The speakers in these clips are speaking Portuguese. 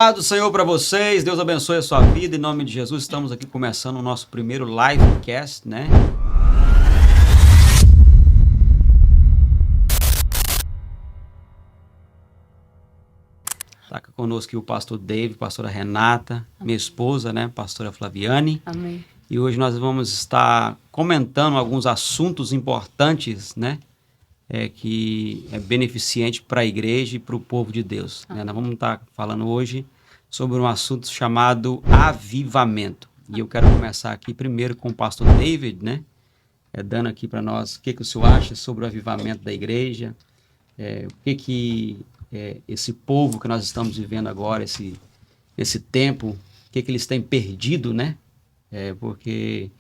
Paz do Senhor para vocês, Deus abençoe a sua vida, em nome de Jesus. Estamos aqui começando o nosso primeiro livecast, né? Está conosco aqui o pastor David, pastora Renata, minha esposa, né? Pastora Flaviane. Amém. E hoje nós vamos estar comentando alguns assuntos importantes, né? Que é beneficente para a igreja e para o povo de Deus. Né? Nós vamos estar falando hoje sobre um assunto chamado avivamento. E eu quero começar aqui primeiro com o pastor David, né? Dando aqui para nós o que o senhor acha sobre o avivamento da igreja, o que esse povo que nós estamos vivendo agora, esse tempo, o que eles têm perdido, né? Porque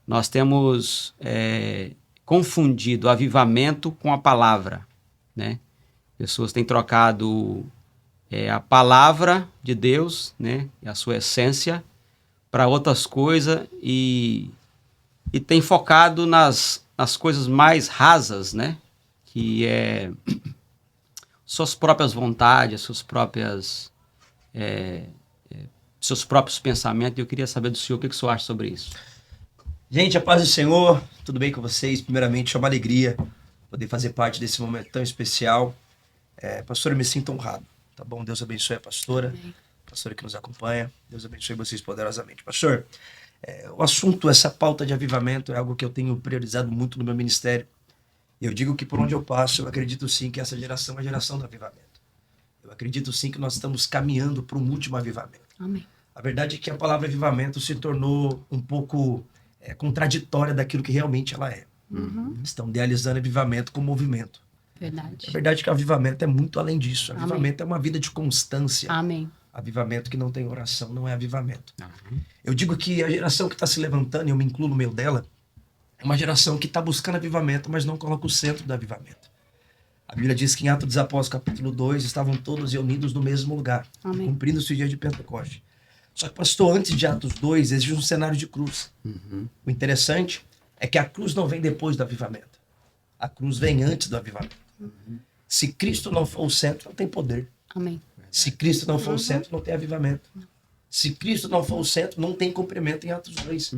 nós temos confundido avivamento com a palavra, né? Pessoas têm trocado a palavra de Deus, né? A sua essência para outras coisas e tem focado nas coisas mais rasas, né? Que é suas próprias vontades, seus próprios pensamentos. E eu queria saber do senhor o que o senhor acha sobre isso. Gente, a paz do Senhor, tudo bem com vocês? Primeiramente, é uma alegria poder fazer parte desse momento tão especial. Pastor, eu me sinto honrado, tá bom? Deus abençoe a pastora, Amém. pastora que nos acompanha. Deus abençoe vocês poderosamente. Pastor, o assunto, essa pauta de avivamento é algo que eu tenho priorizado muito no meu ministério. Eu digo que por onde eu passo, eu acredito sim que essa geração é a geração do avivamento. Eu acredito sim que nós estamos caminhando para um último avivamento. Amém. A verdade é que a palavra avivamento se tornou um pouco contraditória daquilo que realmente ela é. Estão idealizando avivamento como movimento. Verdade. A verdade é que o avivamento é muito além disso. Amém. Avivamento é uma vida de constância. Amém. Avivamento que não tem oração não é avivamento. Eu digo que a geração que está se levantando, e eu me incluo no meio dela, é uma geração que está buscando avivamento, mas não coloca o centro do avivamento. A Bíblia diz que em Atos dos Apóstolos, capítulo 2, estavam todos reunidos no mesmo lugar, Amém. cumprindo-se o dia de Pentecoste. Só que, pastor, antes de Atos 2, existe um cenário de cruz. O interessante é que a cruz não vem depois do avivamento. A cruz vem antes do avivamento. Se Cristo não for o centro, não tem poder. Amém. Se Cristo não for o centro, não tem avivamento. Se Cristo não for o centro, não tem cumprimento em Atos 2.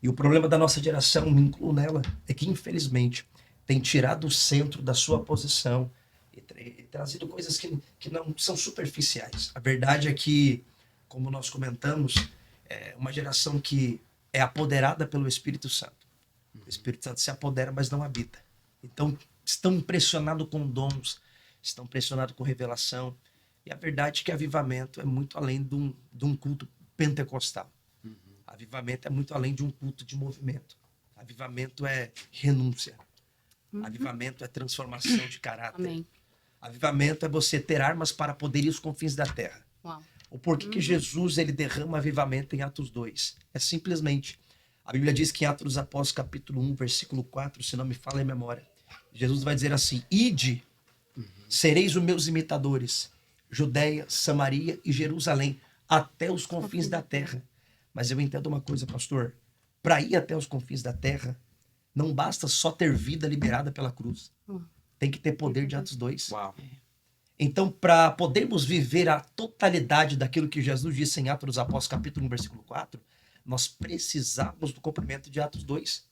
E o problema da nossa geração, me incluo nela, é que, infelizmente, tem tirado o centro da sua posição e trazido coisas que não são superficiais. A verdade é que, como nós comentamos, é uma geração que é apoderada pelo Espírito Santo. O Espírito Santo se apodera, mas não habita. Então, estão impressionados com dons, estão impressionados com revelação. E a verdade é que avivamento é muito além de um culto pentecostal. Avivamento é muito além de um culto de movimento. Avivamento é renúncia. Avivamento é transformação de caráter. Amém. Avivamento é você ter armas para poder ir aos confins da terra. Uau. O porquê que Jesus ele derrama avivamento em Atos 2? É simplesmente, a Bíblia diz que em Atos dos Apóstolos, capítulo 1, versículo 4, se não me falha a memória, Jesus vai dizer assim: Ide, sereis os meus imitadores, Judeia, Samaria e Jerusalém, até os confins da terra. Mas eu entendo uma coisa, pastor, para ir até os confins da terra, não basta só ter vida liberada pela cruz. Tem que ter poder de Atos 2. Uau. Então, para podermos viver a totalidade daquilo que Jesus disse em Atos dos Apóstolos, capítulo 1, versículo 4, nós precisamos do cumprimento de Atos 2.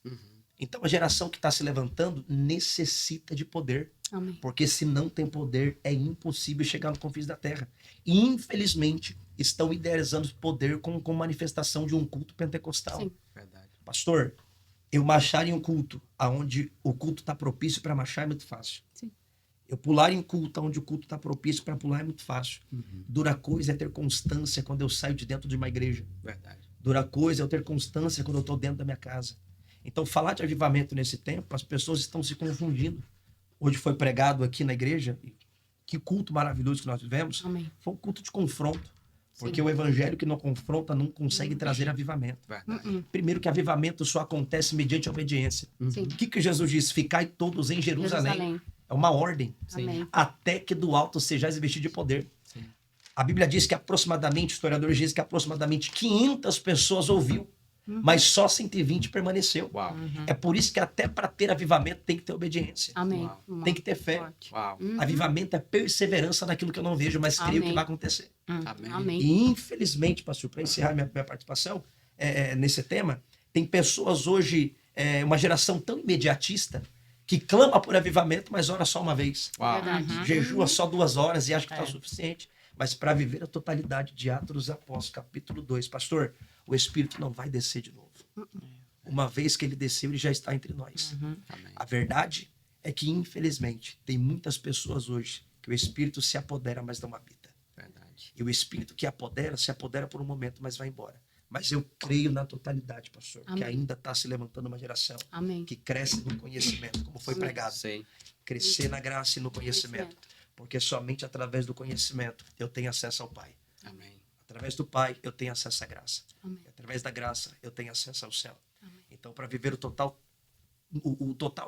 Então, a geração que está se levantando necessita de poder. Amém. Porque se não tem poder, é impossível chegar no confins da terra. E, infelizmente, estão idealizando poder com manifestação de um culto pentecostal. Sim. Verdade. Pastor, eu marchar em um culto onde o culto está propício para marchar é muito fácil. Sim. Eu pular em um culto onde o culto está propício para pular é muito fácil. Dura coisa é ter constância quando eu saio de dentro de uma igreja. Verdade. Dura coisa é eu ter constância quando eu estou dentro da minha casa. Então, falar de avivamento nesse tempo, as pessoas estão se confundindo. Hoje foi pregado aqui na igreja, que culto maravilhoso que nós vivemos, Amém. foi um culto de confronto. Porque Sim. o evangelho que não confronta não consegue trazer avivamento. Verdade. Primeiro que avivamento só acontece mediante a obediência. Sim. O que Jesus diz? Ficai todos em Jerusalém. É uma ordem. Amém. Até que do alto sejais investido de poder. A Bíblia diz que aproximadamente, historiadores dizem que aproximadamente 500 pessoas ouviu mas só 120 permaneceu. Uau. É por isso que até para ter avivamento tem que ter obediência. Amém. Tem que ter fé. Forte. Uau. Avivamento é perseverança naquilo que eu não vejo, mas creio que Amém. vai acontecer. Amém. Amém. E infelizmente, pastor, para encerrar minha participação nesse tema, tem pessoas hoje, uma geração tão imediatista, que clama por avivamento, mas ora só uma vez. Uau. Verdade. Jejua só 2 horas e acha que está É. o suficiente. Mas para viver a totalidade de Atos dos Apóstolos, capítulo 2, pastor, o Espírito não vai descer de novo. Uma vez que ele desceu, ele já está entre nós. Amém. A verdade é que, infelizmente, tem muitas pessoas hoje que o Espírito se apodera, mas não habita. Verdade. E o Espírito que apodera, se apodera por um momento, mas vai embora. Mas eu creio na totalidade, pastor, que Amém. ainda está se levantando uma geração Amém. que cresce no conhecimento, como foi Amém. pregado. Sim. Crescer na graça e no conhecimento. Porque somente através do conhecimento eu tenho acesso ao Pai. Amém. Através do Pai eu tenho acesso à graça. Amém. E através da graça eu tenho acesso ao céu. Então, para viver o total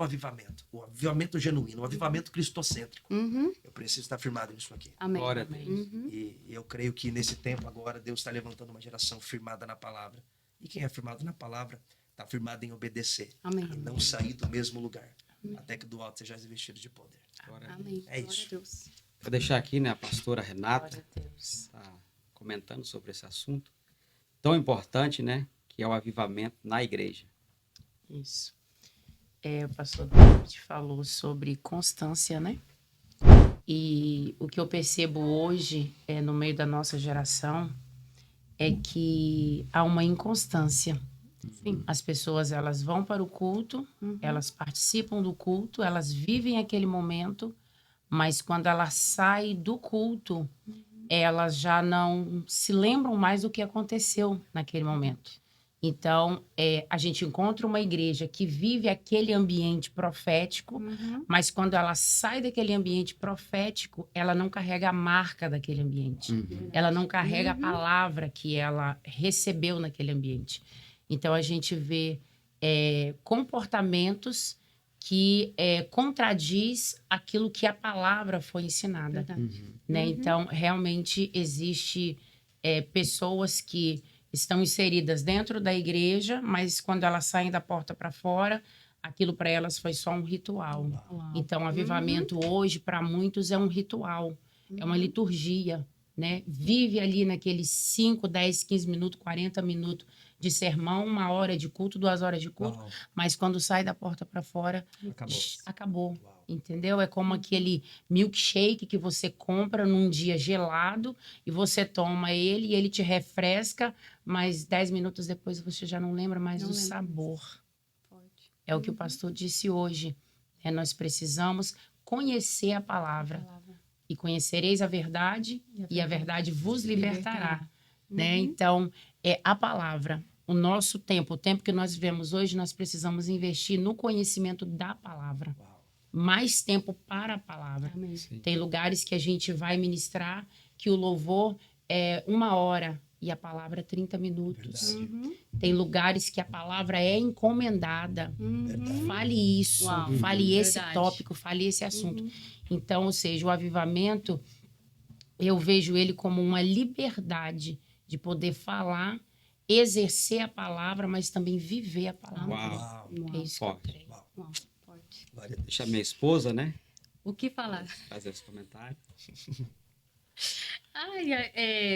avivamento, o avivamento genuíno, o avivamento cristocêntrico, Uhum. eu preciso estar firmado nisso aqui. Amém. Glória a Deus. Uhum. E eu creio que nesse tempo agora Deus está levantando uma geração firmada na palavra. E quem é firmado na palavra está firmado em obedecer. Amém. E não sair do mesmo lugar. Até que do alto seja revestido de poder. Glória a Deus. Amém. É Glória isso. a Deus. Vou deixar aqui, né, a pastora Renata Glória a Deus. tá comentando sobre esse assunto tão importante, né, que é o avivamento na igreja. Isso. O pastor David falou sobre constância, né? E o que eu percebo hoje, no meio da nossa geração, é que há uma inconstância. Sim. As pessoas, elas vão para o culto, elas participam do culto, elas vivem aquele momento, mas quando elas saem do culto, elas já não se lembram mais do que aconteceu naquele momento. Então, a gente encontra uma igreja que vive aquele ambiente profético, mas quando ela sai daquele ambiente profético, ela não carrega a marca daquele ambiente. Ela não carrega a palavra que ela recebeu naquele ambiente. Então, a gente vê comportamentos que contradiz aquilo que a palavra foi ensinada. Verdade. Né? Então, realmente, existe pessoas que estão inseridas dentro da igreja, mas quando elas saem da porta para fora, aquilo para elas foi só um ritual. Uau. Então, o avivamento hoje, para muitos, é um ritual, é uma liturgia, né? Vive ali naqueles 5, 10, 15 minutos, 40 minutos de sermão, 1 hora de culto, 2 horas de culto, Uau. mas quando sai da porta para fora, Acabou. acabou. Uau. Entendeu? É como aquele milkshake que você compra num dia gelado e você toma ele e ele te refresca, mas 10 minutos depois você já não lembra mais Não do lembra. sabor. Forte. É o que o pastor disse hoje. Nós precisamos conhecer a palavra. E conhecereis a verdade e a verdade vos libertará. Né? Então, a palavra. O nosso tempo, o tempo que nós vivemos hoje, nós precisamos investir no conhecimento da palavra. Uau. Mais tempo para a palavra. Amém. Tem lugares que a gente vai ministrar que o louvor é 1 hora e a palavra é 30 minutos. Verdade. Tem lugares que a palavra é encomendada. Fale isso, Uau. fale esse Verdade. tópico, fale esse assunto. Então, ou seja, o avivamento, eu vejo ele como uma liberdade de poder falar, exercer a palavra, mas também viver a palavra. Uau. Uau. É isso que eu Forte. creio. Uau. Forte. Glória a Deus. Deixa a minha esposa, né, O que falar? fazer esse comentário.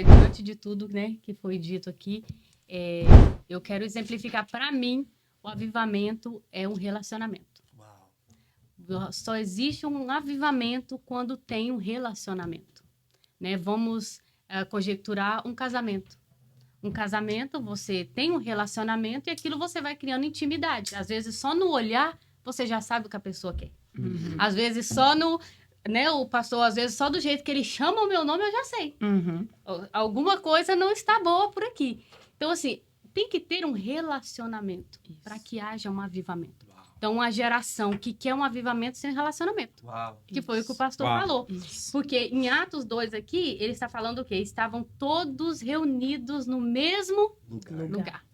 Diante de tudo, né, que foi dito aqui, eu quero exemplificar para mim o avivamento é um relacionamento. Uau. Só existe um avivamento quando tem um relacionamento, né? Vamos conjecturar um casamento. Um casamento, você tem um relacionamento e aquilo você vai criando intimidade. Às vezes, só no olhar, você já sabe o que a pessoa quer. Às vezes, só no... Né, o pastor, às vezes, só do jeito que ele chama o meu nome, eu já sei. Alguma coisa não está boa por aqui. Então, assim, tem que ter um relacionamento para que haja um avivamento. Então, uma geração que quer um avivamento sem relacionamento. Uau. Que foi o que o pastor Uau. falou. Isso. Porque em Atos 2 aqui, ele está falando o quê? Estavam todos reunidos no mesmo lugar.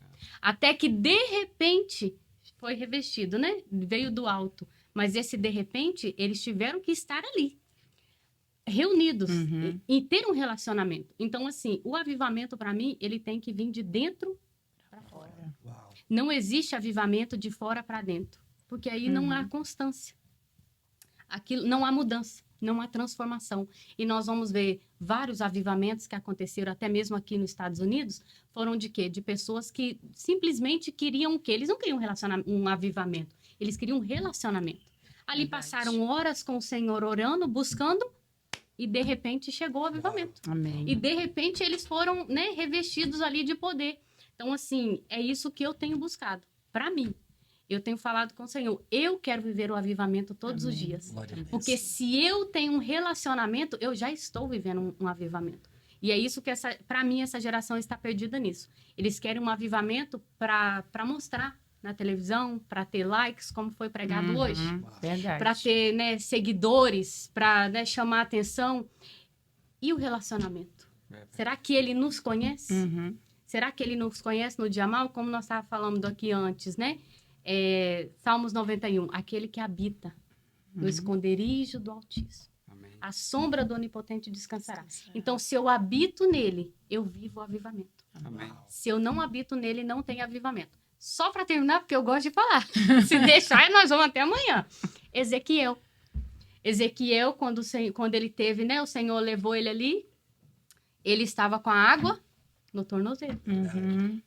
Até que, de repente, foi revestido, né? Veio do alto. Mas esse, de repente, eles tiveram que estar ali. Reunidos. E ter um relacionamento. Então, assim, o avivamento, para mim, ele tem que vir de dentro para fora. Uau. Não existe avivamento de fora para dentro, porque aí não há constância. Aquilo, não há mudança, não há transformação. E nós vamos ver vários avivamentos que aconteceram até mesmo aqui nos Estados Unidos, foram de quê? De pessoas que simplesmente queriam o quê? Eles não queriam um avivamento, eles queriam um relacionamento. Ali passaram horas com o Senhor orando, buscando, e de repente chegou o avivamento. Amém. E de repente eles foram, né, revestidos ali de poder. Então, assim, é isso que eu tenho buscado. Para mim, eu tenho falado com o Senhor, eu quero viver o avivamento todos os dias. Glória a Deus. Porque se eu tenho um relacionamento, eu já estou vivendo um avivamento. E é isso que, para mim, essa geração está perdida nisso. Eles querem um avivamento para mostrar na televisão, para ter likes, como foi pregado hoje. Verdade. Para ter, né, seguidores, para, né, chamar atenção. E o relacionamento? Será que ele nos conhece? Será que ele nos conhece no dia mal? Como nós estávamos falando aqui antes, né? Salmos 91. Aquele que habita no esconderijo do Altíssimo. Amém. A sombra do Onipotente descansará. Então, se eu habito nele, eu vivo o avivamento. Amém. Se eu não habito nele, não tem avivamento. Só para terminar, porque eu gosto de falar. Se deixar, nós vamos até amanhã. Ezequiel, quando ele teve, né? O Senhor levou ele ali. Ele estava com a água no tornozelo.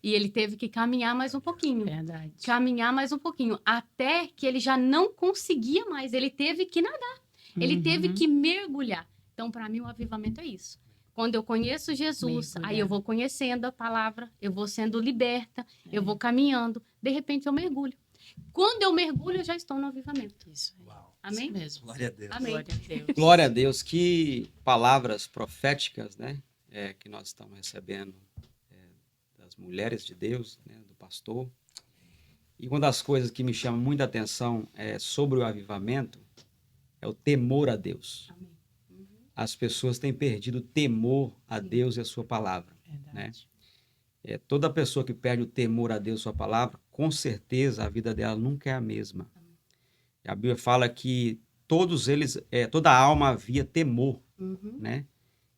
E ele teve que caminhar mais um pouquinho. Verdade. Caminhar mais um pouquinho. Até que ele já não conseguia mais. Ele teve que nadar. Ele teve que mergulhar. Então, para mim, o avivamento é isso. Quando eu conheço Jesus, Mergulhar. aí eu vou conhecendo a palavra, eu vou sendo liberta, eu vou caminhando. De repente, eu mergulho. Quando eu mergulho, eu já estou no avivamento. Isso. Uau. Amém? Isso mesmo. Glória a Deus. Amém. Glória a Deus. Glória a Deus, que palavras proféticas, né, que nós estamos recebendo das mulheres de Deus, né, do pastor. E uma das coisas que me chama muita atenção sobre o avivamento é o temor a Deus. Amém. As pessoas têm perdido o temor a Deus e a sua palavra. Verdade. Toda pessoa que perde o temor a Deus e a sua palavra, com certeza a vida dela nunca é a mesma. A Bíblia fala que todos eles, toda alma havia temor, né?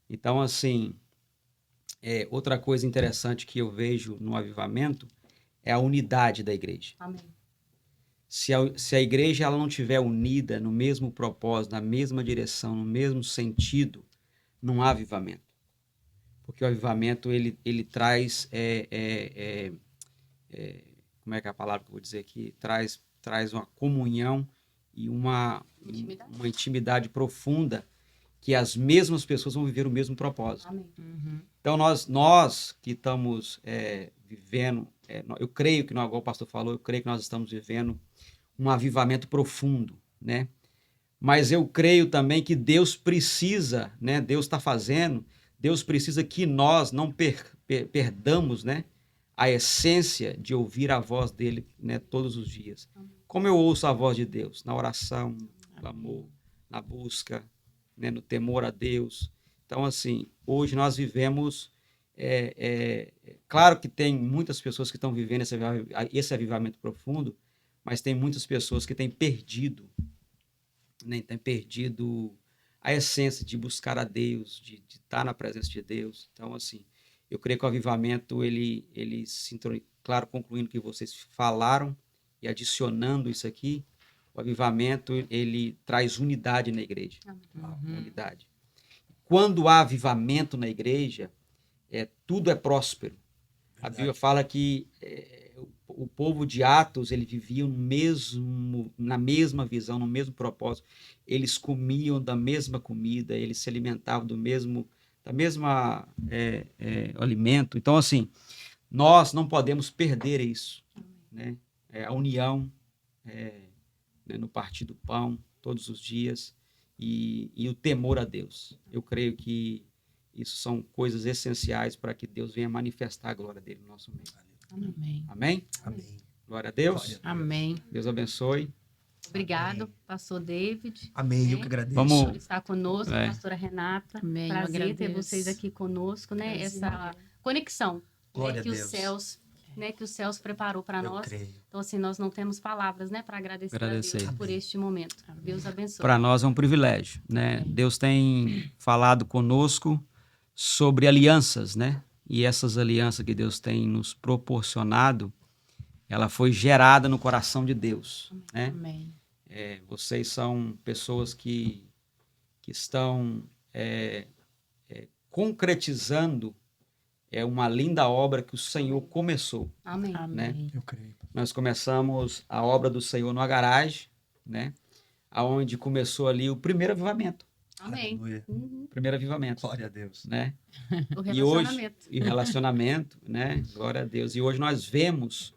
Então, assim, outra coisa interessante que eu vejo no avivamento é a unidade da igreja. Amém. Se a igreja ela não estiver unida no mesmo propósito, na mesma direção, no mesmo sentido, não há avivamento. Porque o avivamento, ele traz, como é que é a palavra que eu vou dizer aqui? Traz uma comunhão e uma intimidade profunda que as mesmas pessoas vão viver o mesmo propósito. Amém. Então, nós que estamos vivendo, eu creio que, igual o pastor falou, eu creio que nós estamos vivendo um avivamento profundo, né? Mas eu creio também que Deus precisa, né? Deus está fazendo, Deus precisa que nós não perdamos, né, a essência de ouvir a voz dele, né, todos os dias. Como eu ouço a voz de Deus? Na oração, no clamor, na busca, né, no temor a Deus. Então, assim, hoje nós vivemos... claro que tem muitas pessoas que estão vivendo esse avivamento profundo, mas tem muitas pessoas que têm perdido, né, a essência de buscar a Deus, de estar na presença de Deus. Então, assim, eu creio que o avivamento, ele claro, concluindo o que vocês falaram e adicionando isso aqui, o avivamento, ele traz unidade na igreja. Unidade. Quando há avivamento na igreja, tudo é próspero. Verdade. A Bíblia fala que o povo de Atos, ele vivia na mesma visão, no mesmo propósito. Eles comiam da mesma comida, eles se alimentavam da mesma alimento. Então, assim, nós não podemos perder isso, né? A união, né, no partir do pão, todos os dias, e o temor a Deus. Eu creio que isso são coisas essenciais para que Deus venha manifestar a glória dele no nosso meio. Amém. Amém? Amém. Glória a Deus. Glória a Deus. Amém. Deus abençoe. Obrigado, Amém. pastor David. Amém, eu que agradeço. Vamos- Por estar conosco, pastora Renata. Amém, eu Prazer ter agradeço. vocês aqui conosco, né? Prazer. Essa conexão, Glória né, a que os Deus. céus, né, que os céus preparou para Eu nós. creio. Então, assim, nós não temos palavras, né, para agradecer a Agradecer. Deus por este momento. Deus abençoe. Para nós é um privilégio, né? Deus tem falado conosco sobre alianças, né? E essas alianças que Deus tem nos proporcionado ela foi gerada no coração de Deus, né? Amém. Vocês são pessoas que estão concretizando uma linda obra que o Senhor começou. Amém. Amém. Eu creio. Nós começamos a obra do Senhor numa garagem, né? Aonde começou ali o primeiro avivamento. Amém. Aleluia. Uhum. Primeiro avivamento, Glória a Deus. né? O E hoje, relacionamento. e relacionamento, né? Glória a Deus. E hoje nós vemos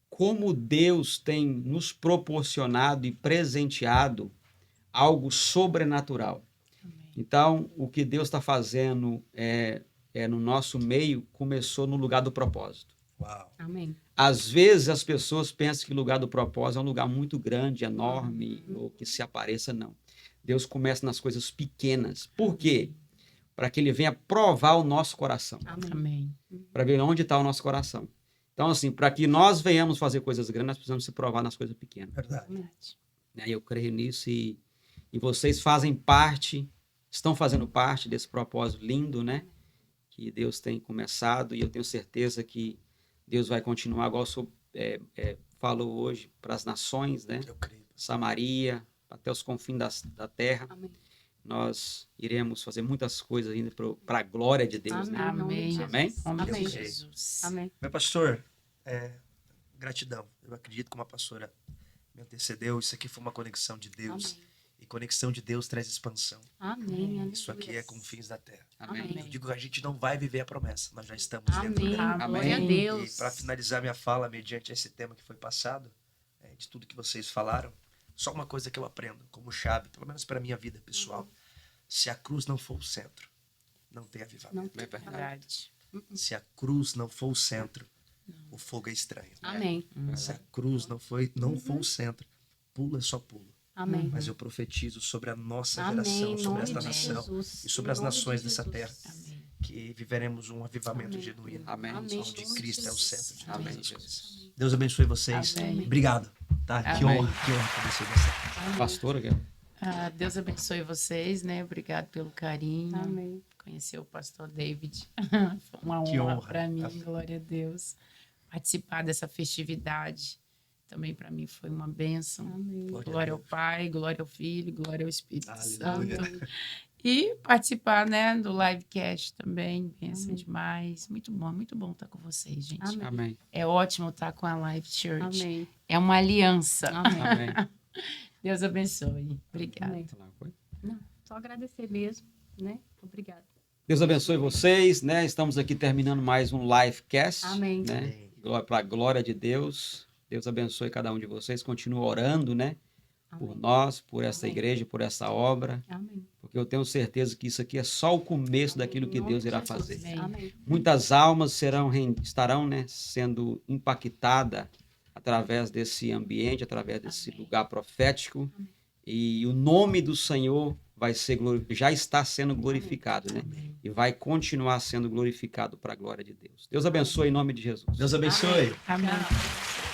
como Deus tem nos proporcionado e presenteado algo sobrenatural. Amém. Então, o que Deus está fazendo no nosso meio começou no lugar do propósito. Uau. Amém. Às vezes as pessoas pensam que o lugar do propósito é um lugar muito grande, enorme, ou que se apareça, não. Deus começa nas coisas pequenas. Por quê? Para que Ele venha provar o nosso coração. Amém. Amém. Para ver onde está o nosso coração. Então, assim, para que nós venhamos fazer coisas grandes, nós precisamos se provar nas coisas pequenas. Verdade. Verdade. Né? Eu creio nisso e vocês fazem parte, estão fazendo parte desse propósito lindo, né? Que Deus tem começado e eu tenho certeza que Deus vai continuar, igual o senhor falou hoje, para as nações, né? Eu creio. Samaria, até os confins da terra. Amém. Nós iremos fazer muitas coisas ainda para a glória de Deus. Né? Amém. Amém? Em nome de Amém. Jesus. Amém. Meu pastor, gratidão. Eu acredito que uma pastora me antecedeu. Isso aqui foi uma conexão de Deus. Amém. E conexão de Deus traz expansão. Amém. Isso aqui Aleluia. é confins da terra. Amém. Amém. Eu digo que a gente não vai viver a promessa. Nós já estamos dentro Amém. dela. Glória a Amém. Deus. E para finalizar minha fala, mediante esse tema que foi passado, de tudo que vocês falaram, só uma coisa que eu aprendo como chave, pelo menos para a minha vida pessoal. Se a cruz não for o centro, não tem avivamento. Não tem Verdade. Se a cruz não for o centro, o fogo é estranho. Amém. Se a cruz não for o centro, pula, só pulo. Amém. Mas eu profetizo sobre a nossa Amém. geração, Em sobre nome esta de nação Jesus. e sobre Em as nome de nações dessa Jesus. terra, Amém. que viveremos um avivamento Amém. genuíno, Amém. Amém. onde Em nome de Cristo é o Jesus. centro de Amém, todas as Jesus. coisas. Deus abençoe vocês. Amém. Obrigado. Tá? Que Amém. honra poder ser você. Pastora, Deus abençoe vocês, né? Obrigado pelo carinho. Amém. Conhecer o pastor David. Foi uma Que honra honra. para mim, glória a Deus. Participar dessa festividade também para mim foi uma bênção. Amém. Glória ao Pai, glória ao Filho, glória ao Espírito Aleluia. Santo. E participar, né, do livecast também, bênção Amém. demais. Muito bom estar com vocês, gente. Amém. Amém. É ótimo estar com a Live Church. Amém. É uma aliança. Amém. Amém. Deus abençoe. Obrigada. Amém. Não, só agradecer mesmo, né? Obrigada. Deus abençoe vocês, né? Estamos aqui terminando mais um livecast. Amém. Né? Para a glória de Deus. Deus abençoe cada um de vocês. Continue orando, né? Por Amém. nós, por essa Amém. igreja, por essa obra. Amém. Porque eu tenho certeza que isso aqui é só o começo daquilo que Em nome Deus de irá Jesus. fazer. Amém. Amém. Muitas almas estarão, né, sendo impactadas através desse ambiente, através desse Amém. lugar profético. E o nome do Senhor vai ser já está sendo glorificado, né? E vai continuar sendo glorificado para a glória de Deus. Deus abençoe em nome de Jesus. Deus abençoe. Amém. Tchau.